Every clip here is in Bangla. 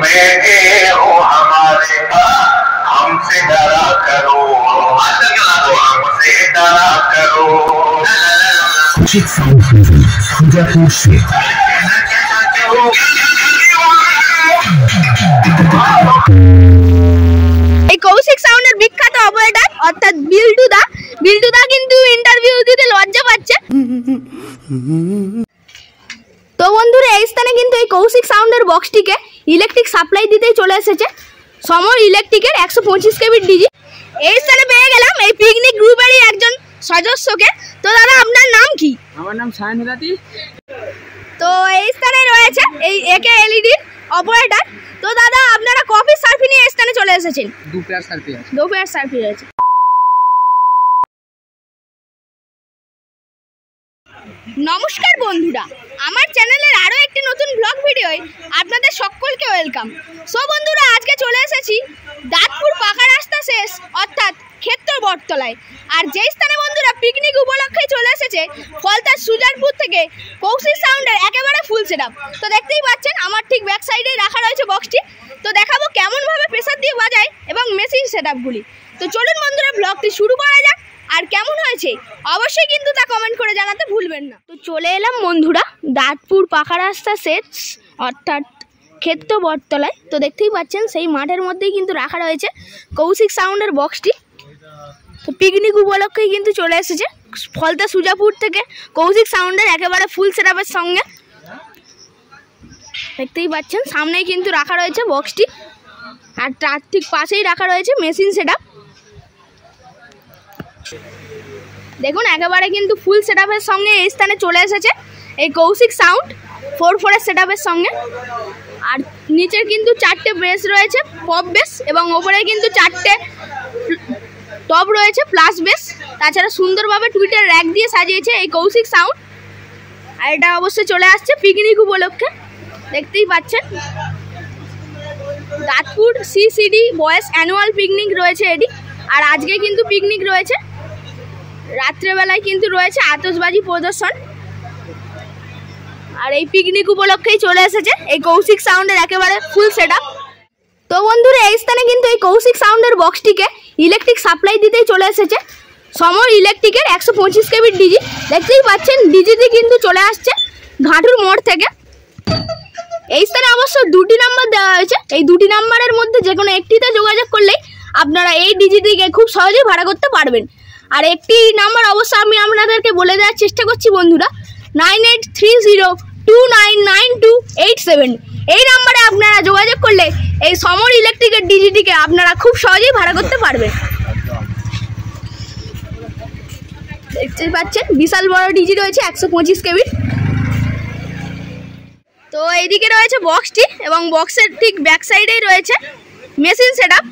बेटे हो हमारे, हमसे डरा करो, हमसे डरा करो। कौशिक साउंड सुजापुर से কৌশিক সাউন্ডের বিখ্যাত অপারেটর অর্থাৎ বিল্টুদা কিন্তু ইন্টারভিউ দিতে লজ্জা পাচ্ছে। তো বন্ধুরা এই স্থানে কিন্তু এই কৌশিক সাউন্ডের বক্সটিকে ইলেকট্রিক সাপ্লাই দিতেই চলে এসেছে সমর ইলেকট্রিকের 125 কেবি ডিজি। এই স্থানে পেয়ে গেলাম এই পিকনিক গ্রুপেরই একজন সদস্যকে। তো দাদা আপনার নাম কি? আমার নাম সায়ন হিরাতি। তো এই স্থানে রয়েছে এই একে এলইডি অপারেটর। তো দাদা আপনারা কফি সার্ফি নিয়ে এই স্থানে চলে এসেছেন? দু পেয়ার সার্ফি আছে। দু পেয়ার সার্ফি রয়েছে। নমস্কার বন্ধুরা, আমার চ্যানেলের আরো একটি নতুন ব্লগ ভিডিওয় আপনাদের সকলকে ওয়েলকাম। সো বন্ধুরা আজকে চলে এসেছি দাঁতপুর পাকা রাস্তা শেষ অর্থাৎ ক্ষেত্র বটতলায়। আর যেই স্থানে বন্ধুরা পিকনিক উপলক্ষে চলে এসেছে ফলতার সুজারপুর থেকে কৌশিক সাউন্ডের একেবারে ফুল সেটআপ। তো দেখতেই পাচ্ছেন আমার ঠিক ব্যাক সাইডে রাখা রয়েছে বক্সটি। তো দেখাবো কেমনভাবে প্রেসার দিয়ে বাজায় এবং মেশিন সেটআপগুলি। তো চলুন বন্ধুরা ব্লগটি শুরু করা যাক। আর কেমন হয়েছে অবশ্যই কিন্তু তা কমেন্ট করে জানাতে ভুলবেন না। তো চলে এলাম বন্ধুরা দাঁতপুর পাকা রাস্তা শেষ অর্থাৎ ক্ষেত্র বটতলায়। তো দেখতেই পাচ্ছেন সেই মাঠের মধ্যেই কিন্তু রাখা রয়েছে কৌশিক সাউন্ডের বক্সটি। তো পিকনিক উপলক্ষেই কিন্তু চলে এসেছে ফলতা সুজাপুর থেকে কৌশিক সাউন্ডের একেবারে ফুল সেটআপের সঙ্গে। দেখতেই পাচ্ছেন সামনেই কিন্তু রাখা রয়েছে বক্সটি আর তার ঠিক পাশেই রাখা রয়েছে মেশিন সেটআপ। দেখুন একেবারে কিন্তু ফুল সেটআপের সঙ্গে এই স্থানে চলে এসেছে এই কৌশিক সাউন্ড 4/4 সেটআপের সঙ্গে। আর নিচের কিন্তু 4টে বেস রয়েছে পপ বেস এবং ওপরে কিন্তু 4টে টপ রয়েছে প্লাস বেস। তাছাড়া সুন্দরভাবে টুইটার র্যাক দিয়ে সাজিয়েছে এই কৌশিক সাউন্ড। আর এটা অবশ্যই চলে আসছে পিকনিক উপলক্ষে। দেখতেই পাচ্ছেন দাঁতপুর সিসিডি বয়েস অ্যানুয়াল পিকনিক রয়েছে এটি। আর আজকে কিন্তু পিকনিক রয়েছে, রাত্রেবেলায় কিন্তু রয়েছে আতশবাজি প্রদর্শন। আর এই পিকনিক উপলক্ষেই চলে এসেছে এই কৌশিক সাউন্ডের একেবারে ফুল সেটআপ। তো বন্ধুরা এই স্থানে কিন্তু এই কৌশিক সাউন্ডের বক্সটিকে ইলেকট্রিক সাপ্লাই দিতেই চলে এসেছে সমর ইলেকট্রিকের 125 কেবি ডিজি। দেখতেই পাচ্ছেন ডিজিটি কিন্তু চলে আসছে ঘাটুর মোড় থেকে। এই স্থানে অবশ্য 2টি নাম্বার দেওয়া হয়েছে। এই 2টি নাম্বারের মধ্যে যে কোনো একটিতে যোগাযোগ করলেই আপনারা এই ডিজিটিকে খুব সহজেই ভাড়া করতে পারবেন। আর একটি নাম্বার অবশ্য আমি আপনাদেরকে বলে দেওয়ার চেষ্টা করছি বন্ধুরা, 9830299287। এই নাম্বারে আপনারা যোগাযোগ করলে এই সমর ইলেকট্রিকের ডিজিটিকে আপনারা খুব সহজেই ভাড়া করতে পারবেন। দেখতে পাচ্ছেন বিশাল বড় ডিজি রয়েছে 125 কেবি। তো এইদিকে রয়েছে বক্সটি এবং বক্সের ঠিক ব্যাক সাইডেই রয়েছে মেশিন সেটআপ।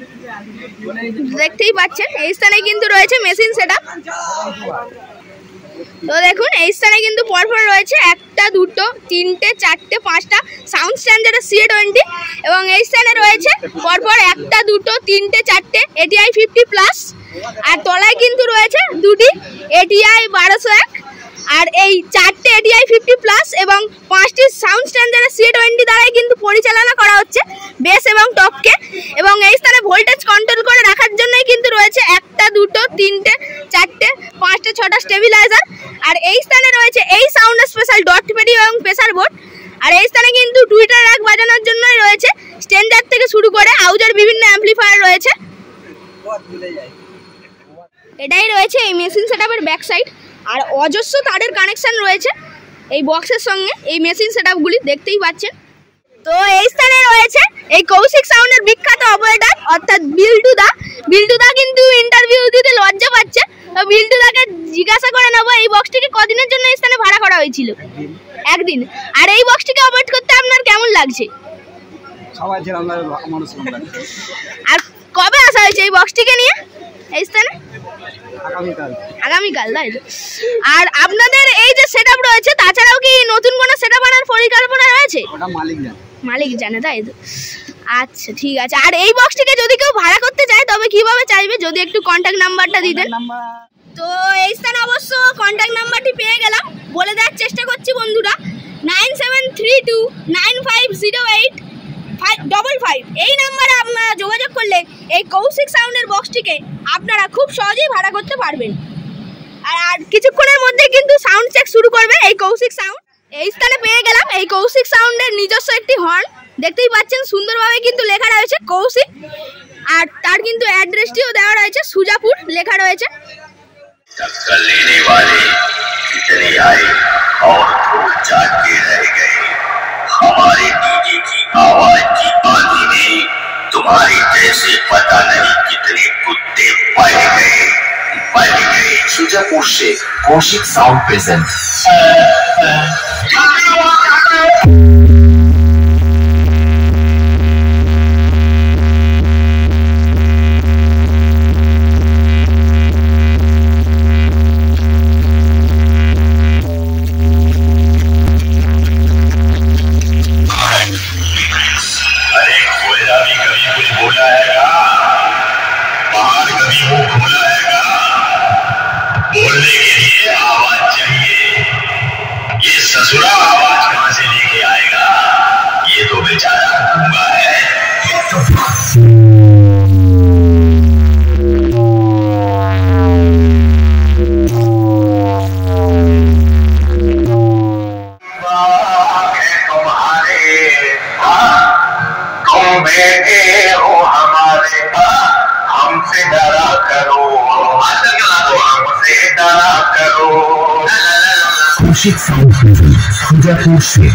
দেখতেই পাচ্ছেন এই স্থানে কিন্তু রয়েছে মেশিন সেটআপ। তো দেখুন এই স্থানে কিন্তু পরপর রয়েছে 1টা 2টো 3টে 4টে 5টা সাউন্ড স্ট্যান্ডার্ড CA20 এবং এই স্থানে রয়েছে পরপর 1টা 2টো 3টে 4টে ATI 50+। আর তলায় কিন্তু রয়েছে 2টি ATI 1201 আর এই 4টে ATI 50+ এবং 5টি সাউন্ড স্ট্যান্ডার্ড CA20 দ্বারাই কিন্তু পরিচালনা করা হচ্ছে বেস এবং টপকে। এবং এই স্থানে ভোল্টেজ কন্ট্রোল করে রাখার জন্যই কিন্তু রয়েছে 1টা 2টো 3টে 4টে 5টে 6টা স্টেবিলাইজার। আর এই স্থানে রয়েছে এই সাউন্ড স্পেশাল ডট পেডি এবং প্রেসার বোর্ড। আর এই স্থানে কিন্তু টুইটার র্যাক বাজানোর জন্যই রয়েছে স্ট্যান্ডার্ড থেকে শুরু করে আউজার বিভিন্ন অ্যাম্পলিফায়ার রয়েছে। এটাই রয়েছে এই মেশিন সেটআপের ব্যাক সাইড। আর অজস্র তারের কানেকশন রয়েছে এই বক্সের সঙ্গে এই মেশিন সেটআপগুলি দেখতেই পাচ্ছেন। তো এই স্থানে রয়েছে এই কৌশিক সাউন্ডের বিখ্যাত অপারেটর অর্থাৎ বিল্টুদা কিন্তু ইন্টারভিউ দিতে লজ্জা পাচ্ছে। তো বিল্টুদাকে জিজ্ঞাসা করে নেব এই বক্সটিকে কদিনের জন্য এই স্থানে ভাড়া করা হয়েছিল? একদিন। আর এই বক্সটিকে অপারেট করতে আপনার কেমন লাগছে? আর কবে আসা হয়েছে এই বক্সটিকে নিয়ে এই স্থানে? আগামীকাল, তাই তো? আর আপনাদের এই যে সেটআপ রয়েছে তাছাড়াও কি নতুন কোনো সেটআপ আনার পরিকল্পনা রয়েছে? মালিক জানে, তাই তো? আচ্ছা ঠিক আছে। আর এই বক্সটিকে যদি কেউ ভাড়া করতে চায় তবে কিভাবে চাইবে, যদি একটু কন্ট্যাক্ট নাম্বারটা দিতেন। তো এই স্থানে অবশ্য কন্ট্যাক্ট নাম্বারটি পেয়ে গেলাম, বলে দেওয়ার চেষ্টা করছি বন্ধুরা, 97329508 555 এই নাম্বারে আপনারা যোগাযোগ করলে এই কৌশিক সাউন্ডের বক্সটিকে আপনারা খুব সহজেই ভাড়া করতে পারবেন। আর কিছুক্ষণের মধ্যে কিন্তু সাউন্ড চেক শুরু করবে এই কৌশিক সাউন্ড। এই স্থানে পেয়ে গেলাম এই কৌশিক সাউন্ডের নিজস্ব একটি হর্ন, দেখতেই পাচ্ছেন সুন্দরভাবে কিন্তু লেখা রয়েছে কৌশিক, আর তার কিন্তু অ্যাড্রেসটিও দেওয়া রয়েছে, সুজাপুর লেখা রয়েছে। टक्कर लेने वाले कितने आए और धूल जाते रह गए। हमारे डीजे की आवाज की आंधी में तुम्हारे जैसे पता नहीं कितने कुत्ते पल गए। सुजापुर से कौशिक साउंड प्रेजेंट। अरे कोयला भी कभी कुछ बोला हैगा, पहाड़ कभी मुंह खोला हैगा। बोलने के लिए आवाज चाहिए, ये ससुरा आवाज कहां से लेके आएगा? ये तो बेचारा गूंगा है। बेटे हो हमारे, हमसे डरा करो, हमसे डरा करो। कौशिक साउंड प्रेजेंट सुजापुर से।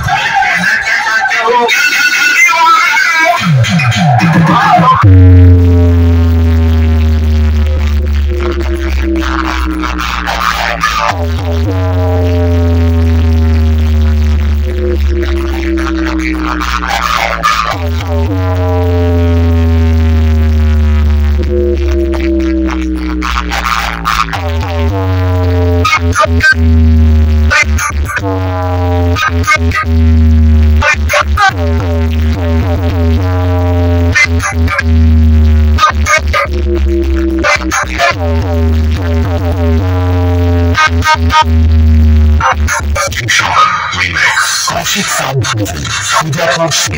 कौशिक साउंड प्रेजेंट सुजापुर से।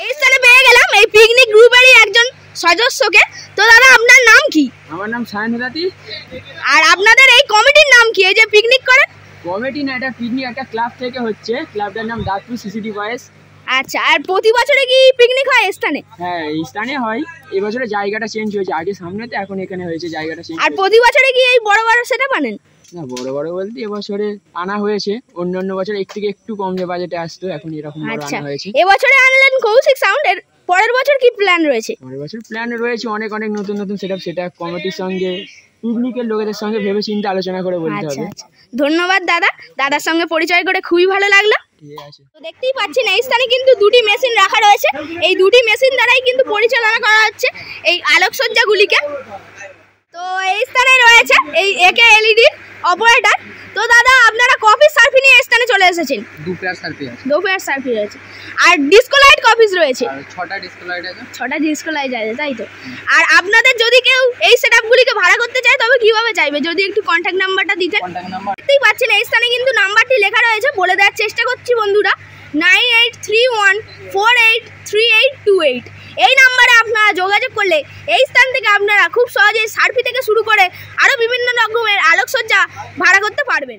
এই স্থানে পেয়ে গেলাম এই পিকনিক গ্রুপেরই একজন সদস্যকে। তো দাদা আপনার নাম কি? আমার নাম সায়ন রাতি। আর আপনাদের এই কমিটির নাম কি, এই যে পিকনিক করে? কমিটি না, এটা পিকনিক একটা ক্লাব থেকে হচ্ছে, ক্লাবটার নাম দাঁতপুর সিসিটি বয়েস। আচ্ছা, আর প্রতি বছরে কি পিকনিক হয় এই স্থানে? হ্যাঁ, এই স্থানে হয়। এবছরে জায়গাটা চেঞ্জ হয়েছে, আগে সামনে তো, এখন এখানে হয়েছে জায়গাটা চেঞ্জ। আর প্রতি বছরে কি এই বড় বড় সেটআপ আনেন? না, বড় বড় বলতে এবছরে আনা হয়েছে, অন্য বছর একটু কম যে বাজেটে আসতো, এখন এরকম বড় আচ্ছা, আনা হয়েছে। এবছরে আনলেন কৌশিক সাউন্ড, এর পরের বছর কি প্ল্যান রয়েছে? পরের বছর প্ল্যান রয়েছে অনেক নতুন সেটআপ, সেটা কমিটির সঙ্গে পিকনিকের লোকেদের সঙ্গে ভেবে চিন্তে আলোচনা করে বলতে আচ্ছা হবে। আচ্ছা, ধন্যবাদ দাদা, দাদার সঙ্গে পরিচয় করে খুবই ভালো লাগলো। ঠিক আছে। তো দেখতেই পাচ্ছেন এই স্থানে কিন্তু দুটি মেশিন রাখা রয়েছে, এই দুটি মেশিন দ্বারাই কিন্তু পরিচালনা করা হচ্ছে এই আলোকসজ্জাগুলিকে। তো এই স্থানে রয়েছে এই একে এলইডি অপারেটর। তো দাদা আপনারা কফি সার্ফি নিয়ে এই স্থানে চলে এসেছেন? দু পেয়ার সার্ফি আছে। দু পেয়ার সার্ফি রয়েছে, আর ডিস্কো লাইট কফিস রয়েছে, আর 6টা ডিসপ্লে লাইট আছে। 6টা ডিস্কো লাইট আছে, তাই তো? আর আপনাদের যদি কেউ এই সেটআপগুলিকে ভাড়া করতে চায় তবে কিভাবে চাইবে, যদি একটু কন্ট্যাক্ট নাম্বারটা দিতেন? কন্ট্যাক্ট নাম্বার দেখতেই পাচ্ছেন এই স্থানে কিন্তু নাম্বারটি লেখা রয়েছে, বলে দেওয়ার চেষ্টা করছি বন্ধুরা, 9831483828। এই নাম্বারে আপনারা যোগাযোগ করলে এই স্থান থেকে আপনারা খুব সহজেই সার্ফি থেকে শুরু করে আরও বিভিন্ন রকমের আলোকসজ্জা ভাড়া করতে পারবেন।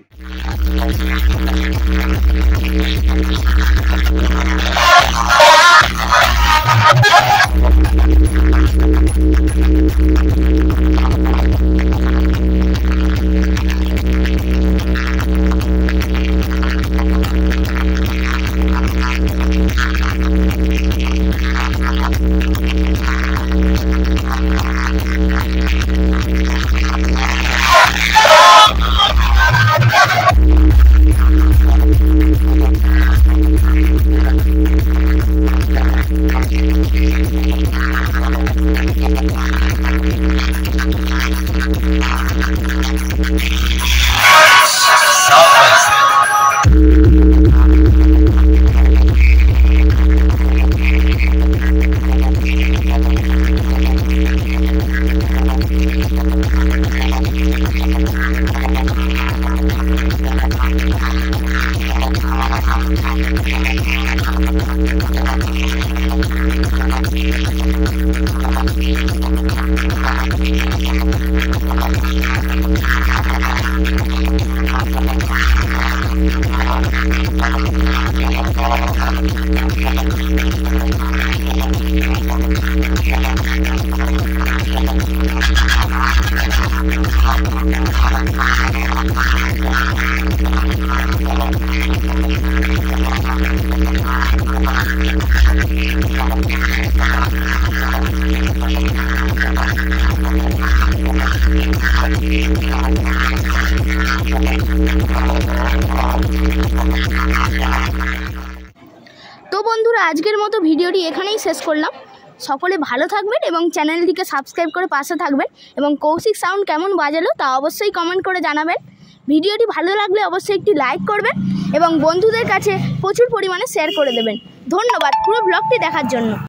তো বন্ধুরা আজকের মতো ভিডিওটি এখানেই শেষ করলাম। সকলে ভালো থাকবেন এবং চ্যানেলটিকে সাবস্ক্রাইব করে পাশে থাকবেন এবং কৌশিক সাউন্ড কেমন বাজালো তা অবশ্যই কমেন্ট করে জানাবেন। ভিডিওটি ভালো লাগলে অবশ্যই একটি লাইক করবেন এবং বন্ধুদের কাছে প্রচুর পরিমাণে শেয়ার করে দেবেন। ধন্যবাদ পুরো ব্লগটি দেখার জন্য।